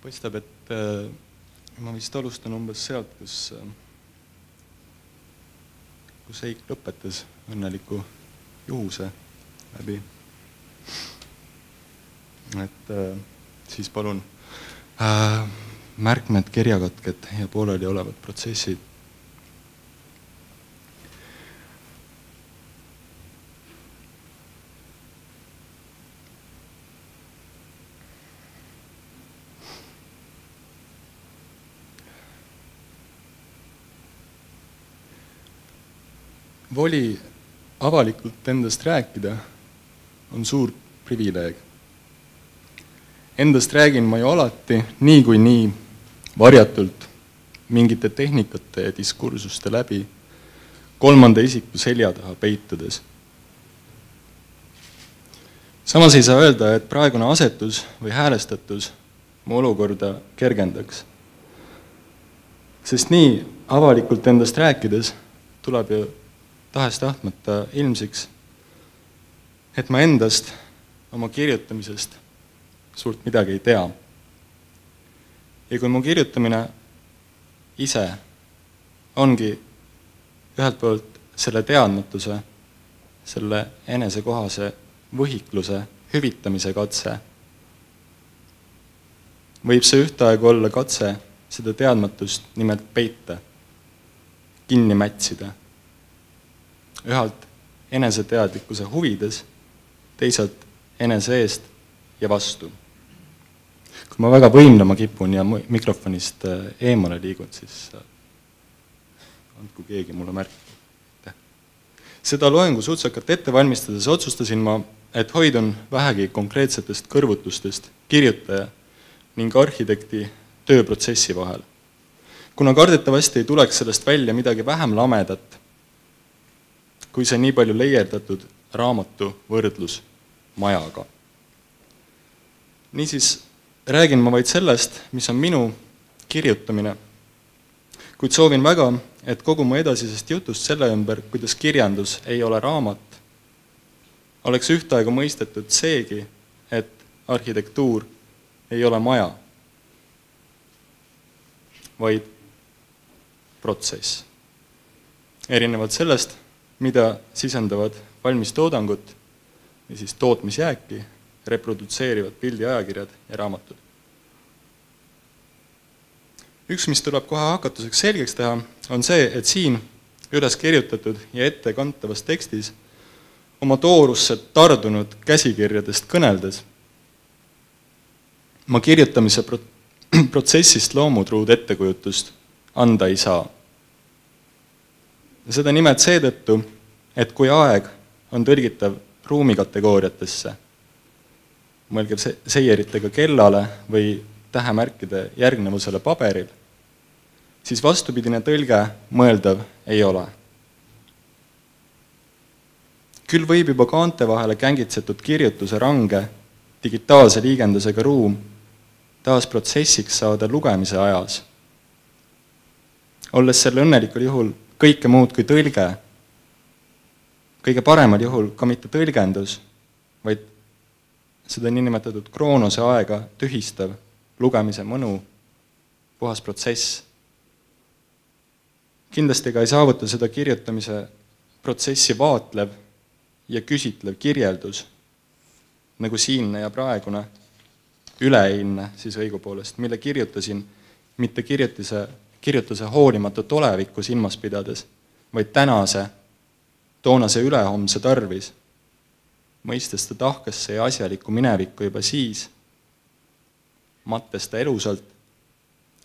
Paistab, et ma vist alustan umbes sealt, kus Eik lõpetas õnneliku juhuse läbi. Et siis palun märkmed, kirjakatked ja pooleli olevad protsessid. Voli avalikult endast rääkida on suur privileeg. Endast räägin ma ju alati nii varjatult mingite tehnikate ja diskursuste läbi, kolmanda isiku selja taha peitudes. Samas ei saa öelda, et praegune asetus või häälestatus mu olukorda kergendaks. Sest nii avalikult endast rääkides tuleb ju tahes-tahtmata ilmsiks, et ma endast, oma kirjutamisest suurt midagi ei tea. Ja kui mu kirjutamine ise ongi ühelt poolt selle teadmatuse, selle enesekohase võhikluse hüvitamise katse, võib see ühtaegu olla katse seda teadmatust nimelt peita, kinni mätsida. Ühalt eneseteadlikkuse huvides, teisalt enese eest ja vastu. Kui ma väga võimlema kipun ja mikrofonist eemale liigun, siis andku keegi mulle märku. Seda loengu sutsakat ette valmistades otsustasin ma, et hoidun vähegi konkreetsetest kõrvutustest kirjutaja ning arhitekti tööprotsessi vahel. Kuna kardetavasti ei tuleks sellest välja midagi vähem lamedat, kui see nii palju leierdatud raamatu võrdlus majaga. Niisiis räägin ma vaid sellest, mis on minu kirjutamine, kuid soovin väga, et kogu mu edasisest jutust selle ümber, kuidas kirjandus ei ole raamat, oleks ühtaegu mõistetud seegi, et arhitektuur ei ole maja, vaid protsess. Erinevalt sellest, mida sisendavad valmis toodangut ja siis tootmisjääki, reprodutseerivad pildiajakirjad ja raamatud. Üks, mis tuleb kohe hakatuseks selgeks teha, on see, et siin üles kirjutatud ja ette kantavas tekstis oma toorusse tardunud käsikirjadest kõneldes ma kirjutamise protsessist loomutruud ettekujutust anda ei saa. Ja seda nimelt seetõttu, et kui aeg on tõlgitav ruumikategooriatesse, mõelge seieritega kellale või tähemärkide järgnevusele paberil, siis vastupidine tõlge mõeldav ei ole. Küll võib juba kaante vahele kängitsetud kirjutuse range digitaalse liigendusega ruum taas protsessiks saada lugemise ajas. Olles selle õnnelikul juhul kõike muud kui tõlge, kõige paremal juhul ka mitte tõlgendus, vaid seda niinimetatud kroonose aega tühistav lugemise mõnu, puhas protsess. Kindlasti ka ei saavuta seda kirjutamise protsessi vaatlev ja küsitlev kirjeldus, nagu siinne ja praegune, üleeilne siis õigupoolest, mille kirjutasin mitte kirjutuse hoolimatut olevikku silmas pidades, vaid toonase ülehomse tarvis, mõistes ta tahkesse ja asjalikku minevikku juba siis, mattes ta elusalt,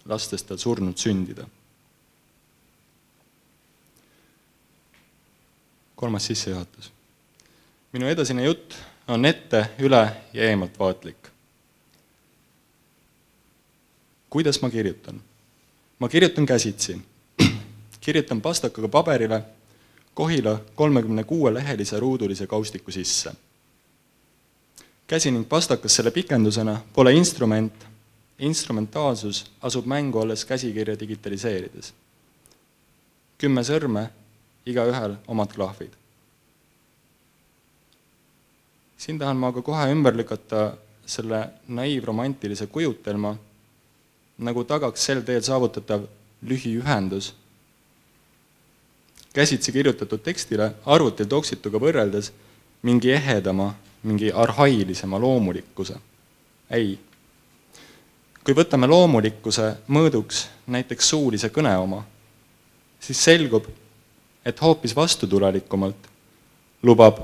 lastes tal surnud sündida. 3. sissejuhatus. Minu edasine jutt on ette, üle ja eemalt vaatlik. Kuidas ma kirjutan? Ma kirjutan käsitsi. Kirjutan pastakaga paberile Kohila 36-lehelise ruudulise kaustiku sisse. Käsi ning pastakas selle pikendusena pole instrument, instrumentaalsus asub mängu alles käsikirja digitaliseerides. 10 sõrme, igaühel omad klahvid. Siin tahan ma aga kohe ümber lükata selle naiivromantilise kujutelma, nagu tagaks sel teel saavutatav lühiühendus. Käsitsi kirjutatud tekstile arvutil doksituga võrreldes mingi ehedama, mingi arhailisema loomulikkuse. Ei. Kui võtame loomulikkuse mõõduks näiteks suulise kõne oma, siis selgub, et hoopis vastutulelikumalt lubab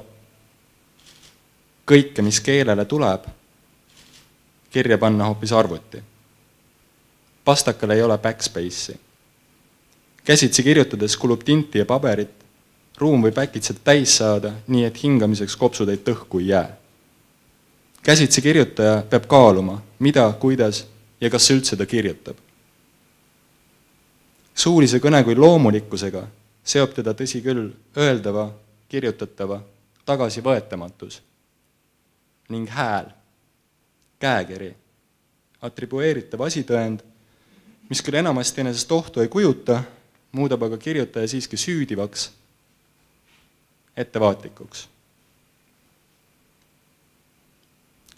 kõike, mis keelele tuleb, kirja panna hoopis arvuti. Pastakal ei ole backspace'i. Käsitsi kirjutades kulub tinti ja paberit, ruum võib äkitselt täis saada, nii et hingamiseks kopsutäit õhku ei jää. Käsitsi kirjutaja peab kaaluma, mida, kuidas ja kas üldse ta kirjutab. Suulise kõne kui loomulikkusega seob teda tõsi küll öeldava, kirjutatava, tagasivõetamatus ning hääl, käekiri, atribueeritav asitõend, mis küll enamasti enesest ohtu ei kujuta, muudab aga kirjutaja siiski süüdivaks, ettevaatlikuks.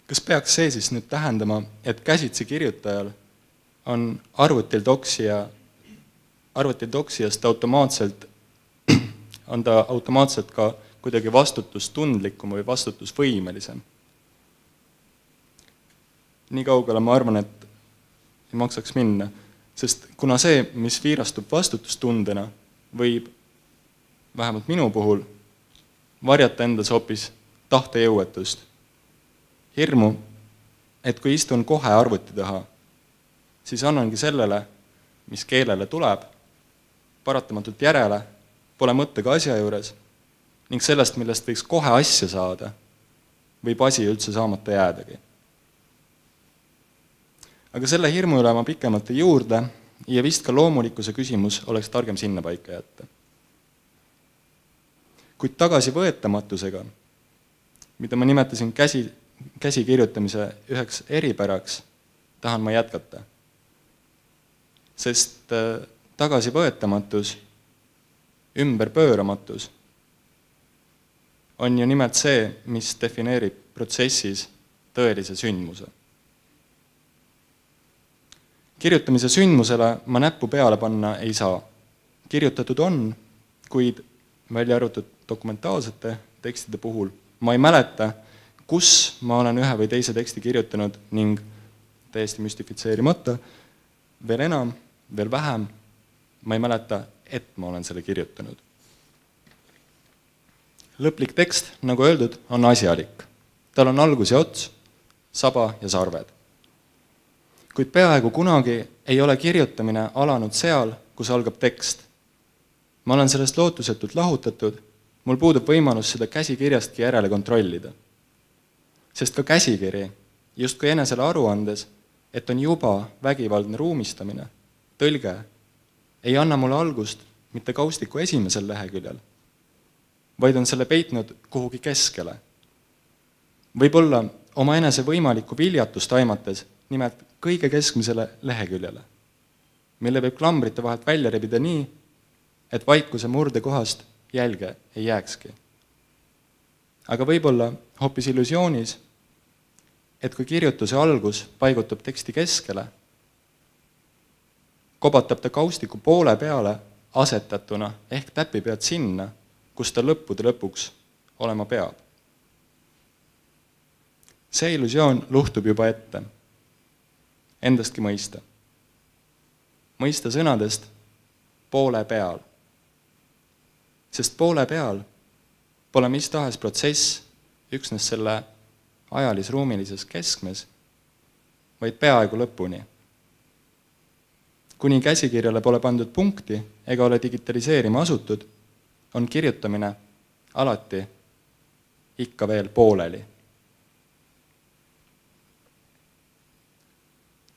Kas peaks see siis nüüd tähendama, et käsitsi kirjutajal on arvutil doksijast on ta automaatselt ka kuidagi vastutustundlikum või vastutusvõimelisem? Nii kaugele ma arvan, et ei maksaks minna, sest kuna see, mis viirastub vastutustundena, võib vähemalt minu puhul varjata endas hoopis tahtejõuetust. Hirmu, et kui istun kohe arvuti taha, siis annangi sellele, mis keelele tuleb, paratamatult järele, pole mõttega asja juures ning sellest, millest võiks kohe asja saada, võib asi üldse saamata jäädagi. Aga selle hirmu üle ma pikemalt ei juurde ja vist ka loomulikkuse küsimus oleks targem sinna paika jätta. Kuid tagasivõetamatusega, mida ma nimetasin käsikirjutamise üheks eripäraks, tahan ma jätkata. Sest tagasivõetamatus, ümberpööramatus on ju nimelt see, mis defineerib protsessis tõelise sündmuse. Kirjutamise sündmusele ma näppu peale panna ei saa. Kirjutatud on, kuid välja arvatud dokumentaalsete tekstide puhul ma ei mäleta, kus ma olen ühe või teise teksti kirjutanud ning täiesti müstifitseerimata, veel enam, veel vähem, ma ei mäleta, et ma olen selle kirjutanud. Lõplik tekst, nagu öeldud, on asjalik. Tal on algus ja ots, saba ja sarved. Kuid peaaegu kunagi ei ole kirjutamine alanud seal, kus algab tekst. Ma olen sellest lootusetult lahutatud, mul puudub võimalus seda käsikirjastki järele kontrollida. Sest ka käsikiri, justkui enesele aru andes, et on juba vägivaldne ruumistamine, tõlge, ei anna mulle algust mitte kaustiku esimesel leheküljel, vaid on selle peitnud kuhugi keskele. Võib-olla oma enese võimalikku viljatust aimates nimelt kõige keskmisele leheküljele, mille võib klambrite vahelt välja rebida nii, et vaikuse murde kohast jälge ei jääkski. Aga võib-olla hoopis illusioonis, et kui kirjutuse algus paigutub teksti keskele, kobatab ta kaustiku poole peale asetatuna ehk täpi pead sinna, kus ta lõppude lõpuks olema peab. See illusioon luhtub juba ette. Endastki mõista. Mõista sõnadest poole peal. Sest poole peal pole mis tahes protsess üksnes selle ajalis-ruumilises keskmes, vaid peaaegu lõpuni. Kuni käsikirjale pole pandud punkti ega ole digitaliseerima asutud, on kirjutamine alati ikka veel pooleli.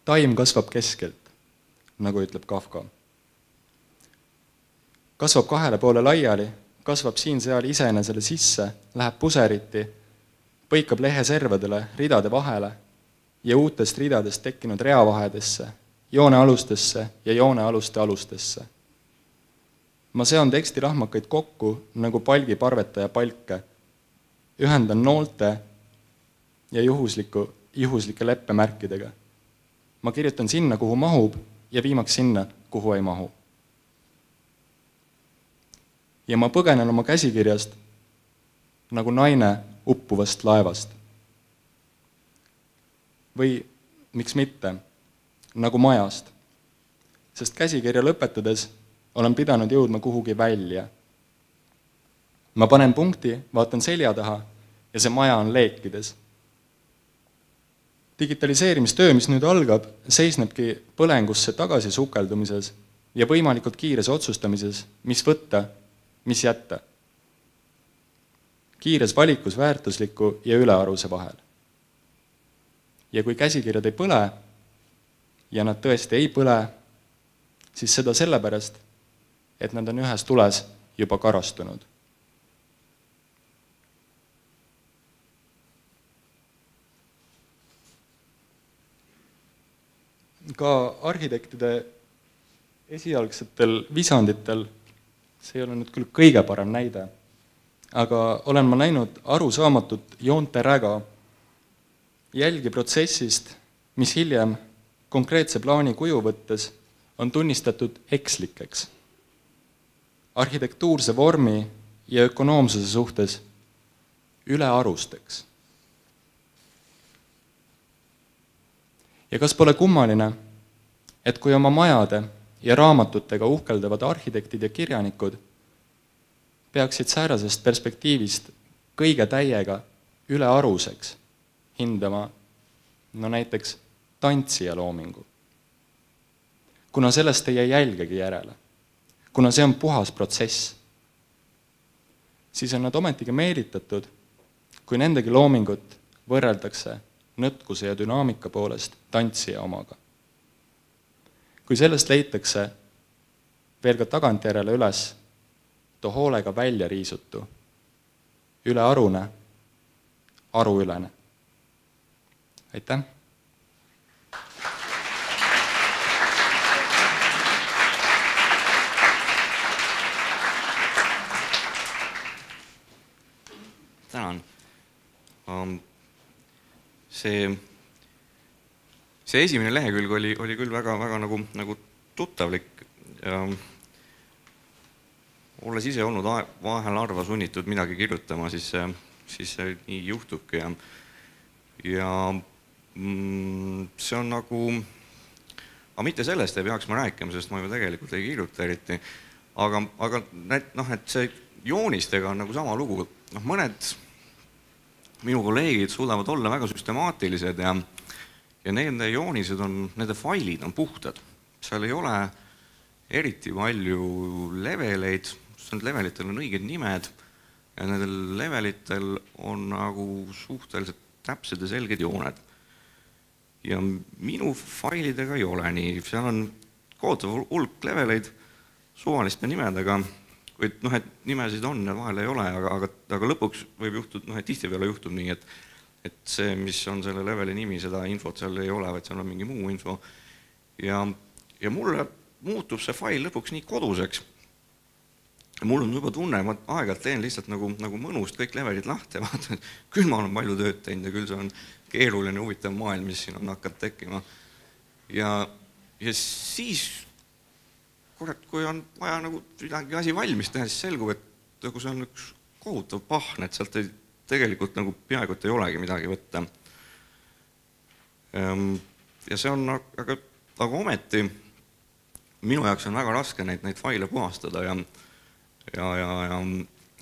Taim kasvab keskelt, nagu ütleb Kafka. Kasvab kahele poole laiali, kasvab siin-seal iseenesele sisse, läheb puseriti, põikab leheservadele ridade vahele ja uutest ridadest tekkinud reavahedesse, joonealustesse ja joonealuste alustesse. Ma seon teksti lahmakaid kokku nagu palgiparvetaja palke, ühendan noolte ja juhuslike leppemärkidega. ma kirjutan sinna, kuhu mahub ja viimaks sinna, kuhu ei mahu. Ja ma põgenen oma käsikirjast nagu naine uppuvast laevast. Või miks mitte, nagu majast, sest käsikirja lõpetades olen pidanud jõudma kuhugi välja. Ma panen punkti, vaatan selja taha ja see maja on leekides. Digitaliseerimistöö, mis nüüd algab, seisnebki põlengusse tagasi sukeldumises ja võimalikult kiires otsustamises, mis võtta, mis jätta. Kiires valikus väärtusliku ja ülearuse vahel. Ja kui käsikirjad ei põle, ja nad tõesti ei põle, siis seda sellepärast, et nad on ühes tules juba karastunud. Ka arhitektide esialgsetel visanditel, see ei ole nüüd küll kõige parem näide, aga olen ma näinud arusaamatut joonte räga, jälgi protsessist, mis hiljem konkreetse plaani kuju võttes on tunnistatud ekslikeks. Arhitektuurse vormi ja ökonoomsuse suhtes ülearusteks. Ja kas pole kummaline, et kui oma majade ja raamatutega uhkeldavad arhitektid ja kirjanikud peaksid säärasest perspektiivist kõige täiega ülearuseks hindama näiteks tantsija loomingu. Kuna sellest ei jää jälgegi järele, kuna see on puhas protsess, siis on nad ometigi meelitatud, kui nendegi loomingut võrreldakse nõtkuse ja dünaamika poolest tantsija omaga. Kui sellest leitakse veel ka tagantjärele üles too hoolega välja riisutu, ülearune, aruülene. Aitäh! Tänan. See esimene lehekülg oli küll väga nagu tuttavlik. Olles ise olnud vahel harva sunnitud midagi kirjutama, siis see nii juhtubki. Ja see on nagu, aga mitte sellest ei peaks ma rääkima, sest ma ju tegelikult ei kirjuta eriti. Aga et see joonistega on nagu sama lugu. Mõned minu kolleegid suudavad olla väga süstemaatilised ja nende joonised nende failid on puhtad. Seal ei ole eriti palju leveleid, sest levelitel on õiged nimed ja nendel levelitel on nagu suhteliselt täpsed ja selged jooned. Ja minu failidega ei ole nii, seal on kohutav hulk leveleid suvaliste nimedega, et nimesid on ja vahel ei ole, aga lõpuks võib juhtuda, et tihtipeale juhtub nii, et see, mis on selle leveli nimi, seda infot seal ei ole, vaid seal on mingi muu info. Ja mulle muutub see fail lõpuks nii koduseks. Mul on juba tunne, ma aeg-ajalt teen lihtsalt nagu mõnust kõik levelid lahti ja vaatan, et küll ma olen palju tööd teinud ja küll see on keeruline huvitav maailm, mis siin on hakanud tekkima. Ja siis kui on vaja nagu midagi asi valmis teha, siis selgub, et see on üks kohutav pahn, et sealt tegelikult nagu peaaegu ei olegi midagi võtta. Ja see on, aga ometi minu jaoks on väga raske neid faile puhastada ja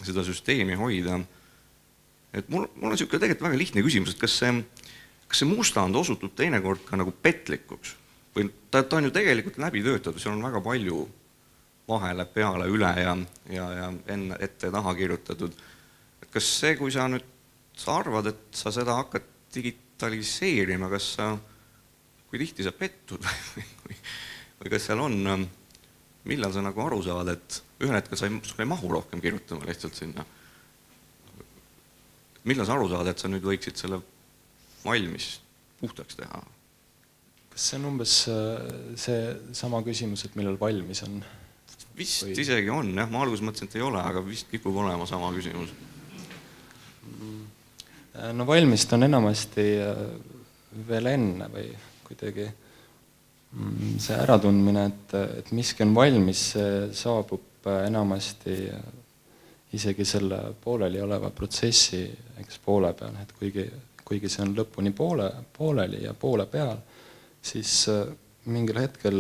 seda süsteemi hoida. Et mul on siuke tegelikult väga lihtne küsimus, et kas see mustand osutub teinekord ka nagu petlikuks? Või ta on ju tegelikult läbi töötatud, seal on väga palju vahele, peale, üle ja enne ette taha kirjutatud. Et kas see, kui sa nüüd arvad, et sa seda hakkad digitaliseerima, kui tihti sa pettud või kas seal on, millal sa nagu aru saad, et ühel hetkel sa ei mahu rohkem kirjutama lihtsalt sinna? Millal sa aru saad, et sa nüüd võiksid selle valmis puhtaks teha? Kas see on umbes see sama küsimus, et millal valmis on? Vist isegi on, jah. Ma alguses mõtlesin, et ei ole, aga vist kipub olema sama küsimus. No valmist on enamasti veel enne või kuidagi see äratundmine, et miski on valmis, see saabub enamasti isegi selle pooleli oleva protsessi poole peal, et kuigi see on lõpuni pooleli ja poole peal, siis mingil hetkel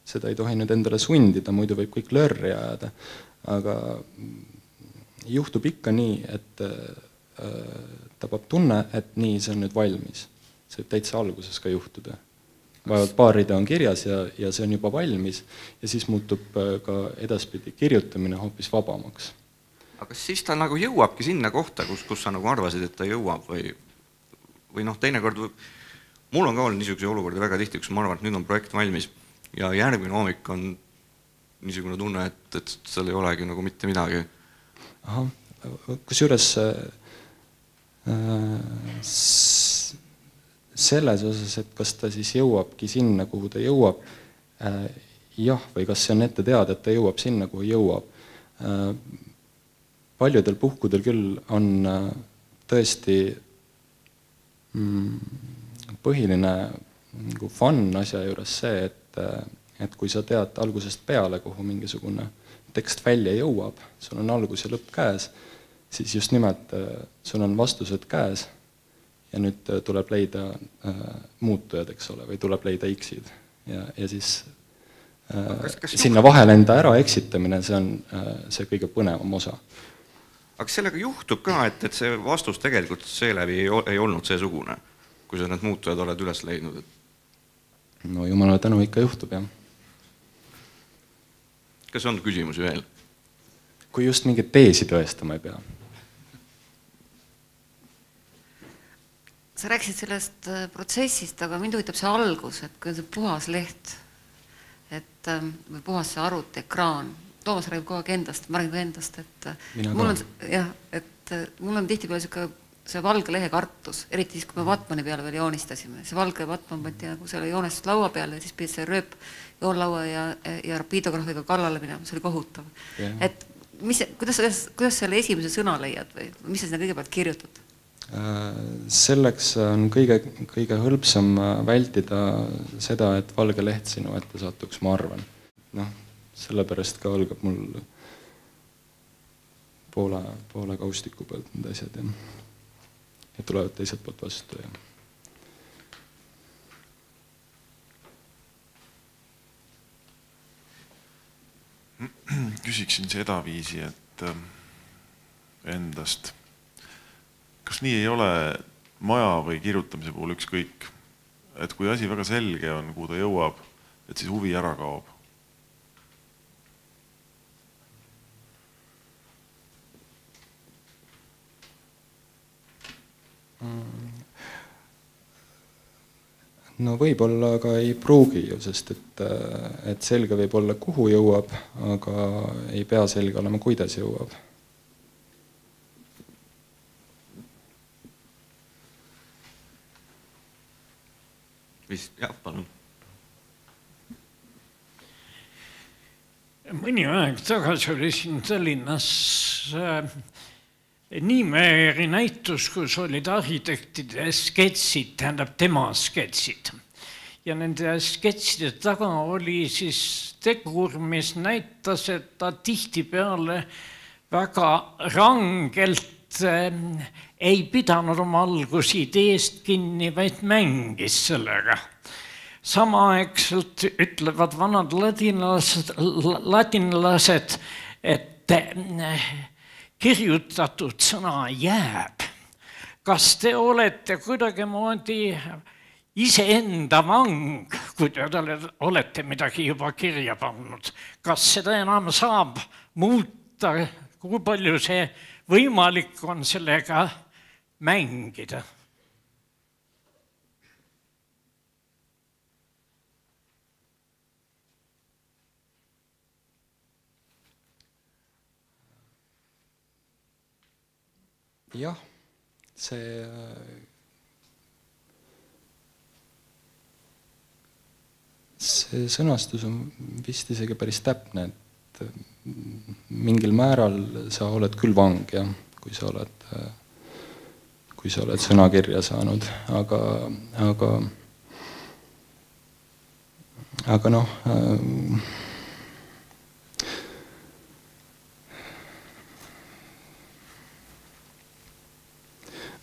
seda ei tohi nüüd endale sundida, muidu võib kõik lörri ajada, aga juhtub ikka nii, et tabab tunne, et nii, see on nüüd valmis. See võib täitsa alguses ka juhtuda. Vaevalt paar rida on kirjas ja see on juba valmis ja siis muutub ka edaspidi kirjutamine hoopis vabamaks. Aga siis ta nagu jõuabki sinna kohta, kus sa nagu arvasid, et ta jõuab või teinekord mul on ka olnud niisuguse olukorda väga tihti, kus ma arvan, et nüüd on projekt valmis ja järgmine hommik on niisugune tunne, et seal ei olegi nagu mitte midagi. Aha, kusjuures selles osas, et kas ta siis jõuabki sinna, kuhu ta jõuab, jah, või kas see on ette teada, et ta jõuab sinna, kuhu jõuab. Paljudel puhkudel küll on tõesti põhiline fun asja juures see, et kui sa tead algusest peale, kuhu mingisugune tekst välja jõuab, sul on algus ja lõpp käes, siis just nimelt sul on vastused käes ja nüüd tuleb leida muutujad, eks ole, või tuleb leida X-id. Ja siis sinna vahele enda ära eksitamine, see on see kõige põnevam osa. Aga sellega juhtub ka, et see vastus tegelikult seeläbi ei olnud seesugune, kui sa need muutujad oled üles leidnud? No jumalale tänu ikka juhtub, jah. Kas on küsimusi veel? Kui just mingit teesi tõestama ei pea. Sa rääkisid sellest protsessist, aga mind huvitab see algus, et kui on see puhas leht, või puhas see arvuti, ekraan. Toomas räägib kogu aeg endast, ma räägin ka endast, et mul on tihti peale see valge lehe kartus, eriti siis, kui me Vatmani peale veel joonistasime. See valge Vatman võtti nagu selle joonestus laua peale ja siis pidid see rööp joonlaua ja rapiidograafiga kallale minema, see oli kohutav. Et kuidas selle esimese sõna leiad või mis sa sinna kõigepealt kirjutad? Selleks on kõige hõlpsam vältida seda, et valge leht sinu ette satuks, ma arvan. Sellepärast ka algab mul poole kaustiku pealt need asjad ja tulevad teiselt poolt vastu. Küsiksin sedaviisi, et endast kas nii ei ole maja või kirjutamise puhul ükskõik, et kui asi väga selge on, kuhu ta jõuab, et siis huvi ära kaob? No võib-olla aga ei pruugi ju, sest et selge võib olla, kuhu jõuab, aga ei pea selge olema, kuidas jõuab. Jah, palun. Mõni aeg tagasi oli siin Tallinnas Niimeeri näitus, kus olid arhitektide sketsid, tähendab tema sketsid. Ja nende sketside taga oli siis tegur, mis näitas, et ta tihti peale väga rangelt ei pidanud oma algusideest kinni, vaid mängis sellega. Samaaegselt ütlevad vanad ladinlased, et kirjutatud sõna jääb. Kas te olete kuidagimoodi iseenda vang, kui te olete midagi juba kirja pannud? Kas seda enam saab muuta? Kui palju see võimalik on sellega mängida? Jah, see sõnastus on vist isegi päris täpne, et mingil määral sa oled küll vang, jah, kui sa oled sõna kirja saanud, aga aga noh,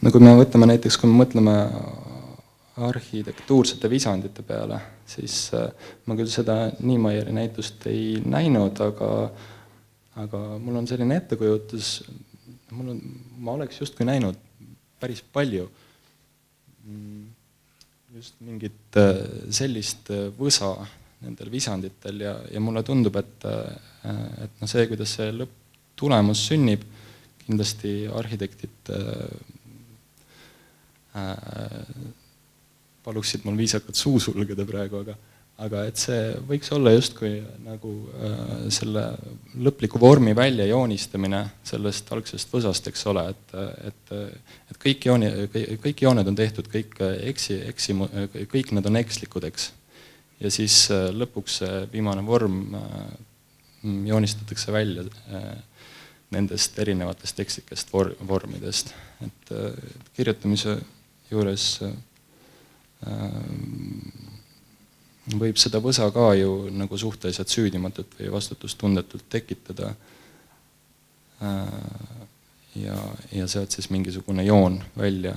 no kui me võtame näiteks, kui me mõtleme arhitektuursete visandite peale, siis ma küll seda Niemeyeri näitust ei näinud, aga mul on selline ettekujutus, ma oleks justkui näinud päris palju just mingit sellist võsa nendel visanditel ja mulle tundub, et no see, kuidas see lõpptulemus sünnib, kindlasti arhitektid paluksid mul viisakalt suu sulgeda praegu, aga et see võiks olla justkui nagu selle lõpliku vormi välja joonistamine sellest algsest võsast, eks ole, et kõik jooned on tehtud, kõik nad on ekslikud, eks. Ja siis lõpuks see viimane vorm joonistatakse välja nendest erinevatest ekslikest vormidest. Et kirjutamise juures võib seda võsa ka ju nagu suhteliselt süüdimatult või vastutustundetult tekitada ja sealt siis mingisugune joon välja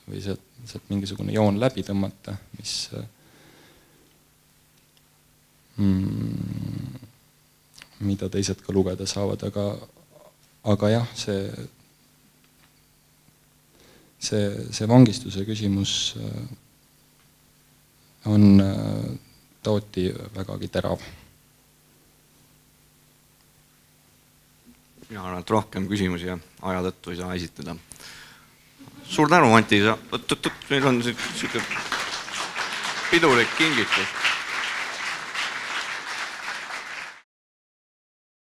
või sealt mingisugune joon läbi tõmmata, mida teised ka lugeda saavad, aga jah, see vangistuse küsimus on Tooti vägagi terav. Mina arvan, et rohkem küsimusi ja aja tõttu ei saa esitada. Suur tänu, Anti, meil on siuke pidulik kingitus.